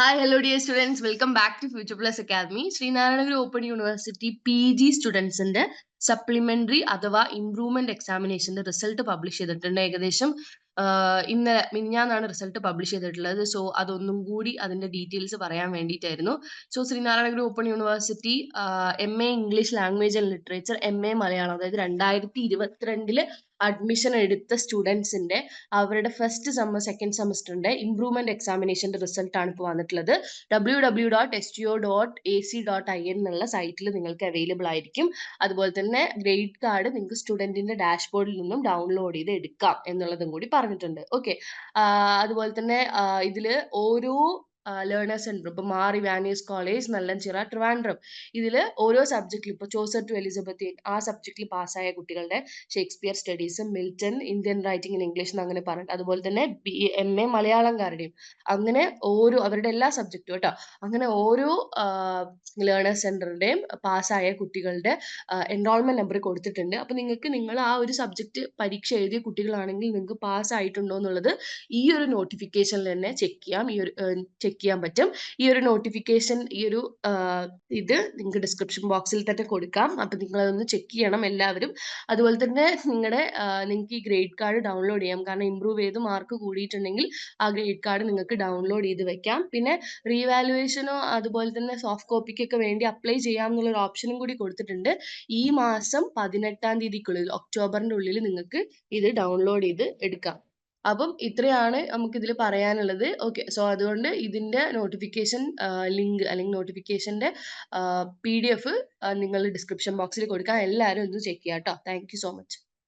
Hi, hello, dear students. Welcome back to Future Plus Academy. Sree Narayana Guru open university PG സ്റ്റുഡൻസിന്റെ supplementary അഥവാ improvement എക്സാമിനേഷന്റെ result publish ചെയ്തിട്ടുണ്ട്. ഏകദേശം ഇന്നലെ മിനിഞ്ഞാന്നാണ് റിസൾട്ട് പബ്ലിഷ് ചെയ്തിട്ടുള്ളത്. സോ അതൊന്നും കൂടി അതിന്റെ ഡീറ്റെയിൽസ് പറയാൻ വേണ്ടിയിട്ടായിരുന്നു. So Sree Narayana Guru open university MA English language and literature, MA Malayalam, അതായത് 2022 അഡ്മിഷൻ എടുത്ത സ്റ്റുഡൻസിന്റെ അവരുടെ ഫസ്റ്റ് സെക്കൻഡ് സെമസ്റ്ററിന്റെ ഇംപ്രൂവ്മെന്റ് എക്സാമിനേഷന്റെ റിസൾട്ട് ആണ് ഇപ്പോൾ വന്നിട്ടുള്ളത്. www.sto.ac.in എന്നുള്ള സൈറ്റിൽ നിങ്ങൾക്ക് അവൈലബിൾ ആയിരിക്കും. അതുപോലെ തന്നെ ഗ്രേഡ് കാർഡ് നിങ്ങൾക്ക് സ്റ്റുഡന്റിന്റെ ഡാഷ്ബോർഡിൽ നിന്നും ഡൗൺലോഡ് ചെയ്ത് എടുക്കാം എന്നുള്ളതും കൂടി പറഞ്ഞിട്ടുണ്ട്. ഓക്കെ, അതുപോലെ തന്നെ ഇതില് ഓരോ ലേണേഴ്സ് സെന്റർ, ഇപ്പൊ മാർ ഇവാനിയസ് കോളേജ്, നല്ലഞ്ചിറ, ട്രിവാൻഡ്രം, ഇതിൽ ഓരോ സബ്ജക്റ്റിൽ ഇപ്പോൾ ചോസർ ടു എലിസബത്ത് ആ സബ്ജക്റ്റിൽ പാസ്സായ കുട്ടികളുടെ Shakespeare studies, Milton, Indian writing in English എന്ന് അങ്ങനെ പറഞ്ഞിട്ട്, അതുപോലെ തന്നെ MA മലയാളംകാരുടെയും, അങ്ങനെ ഓരോ അവരുടെ എല്ലാ സബ്ജക്റ്റും കേട്ടോ, അങ്ങനെ ഓരോ ലേണേഴ്സ് സെന്ററിന്റെയും പാസ്സായ കുട്ടികളുടെ എൻറോൾമെന്റ് നമ്പർ കൊടുത്തിട്ടുണ്ട്. അപ്പൊ നിങ്ങൾക്ക് നിങ്ങൾ ആ ഒരു സബ്ജക്ട് പരീക്ഷ എഴുതിയ കുട്ടികളാണെങ്കിൽ നിങ്ങൾക്ക് പാസ് ആയിട്ടുണ്ടോ എന്നുള്ളത് ഈ ഒരു നോട്ടിഫിക്കേഷനിൽ തന്നെ ചെക്ക് ചെയ്യാൻ പറ്റും. ഈ ഒരു നോട്ടിഫിക്കേഷൻ, ഈ ഒരു ഇത് നിങ്ങൾക്ക് ഡിസ്ക്രിപ്ഷൻ ബോക്സിൽ തന്നെ കൊടുക്കാം. അപ്പൊ നിങ്ങൾ അതൊന്ന് ചെക്ക് ചെയ്യണം എല്ലാവരും. അതുപോലെ തന്നെ നിങ്ങൾക്ക് ഈ ഗ്രേഡ് കാർഡ് ഡൗൺലോഡ് ചെയ്യാം. കാരണം ഇംപ്രൂവ് ചെയ്ത് മാർക്ക് കൂടിയിട്ടുണ്ടെങ്കിൽ ആ ഗ്രേഡ് കാർഡ് നിങ്ങൾക്ക് ഡൗൺലോഡ് ചെയ്ത് വെക്കാം. പിന്നെ റീവാലുവേഷനോ അതുപോലെ തന്നെ സോഫ്റ്റ് കോപ്പിക്കൊക്കെ വേണ്ടി അപ്ലൈ ചെയ്യാം എന്നുള്ളൊരു ഓപ്ഷനും കൂടി കൊടുത്തിട്ടുണ്ട്. ഈ മാസം 18-ാം തീയതിക്കുള്ളിൽ, ഒക്ടോബറിന്റെ ഉള്ളിൽ നിങ്ങൾക്ക് ഇത് ഡൗൺലോഡ് ചെയ്ത് എടുക്കാം. അപ്പം ഇത്രയാണ് നമുക്ക് ഇതിൽ പറയാനുള്ളത്. ഓക്കെ, സോ അതുകൊണ്ട് ഇതിന്റെ നോട്ടിഫിക്കേഷൻ ലിങ്ക് അല്ലെങ്കിൽ നോട്ടിഫിക്കേഷന്റെ PDF നിങ്ങൾ ഡിസ്ക്രിപ്ഷൻ ബോക്സിൽ കൊടുക്കാം. എല്ലാവരും ഒന്ന് ചെക്ക് ചെയ്യാം കേട്ടോ. Thank you so much.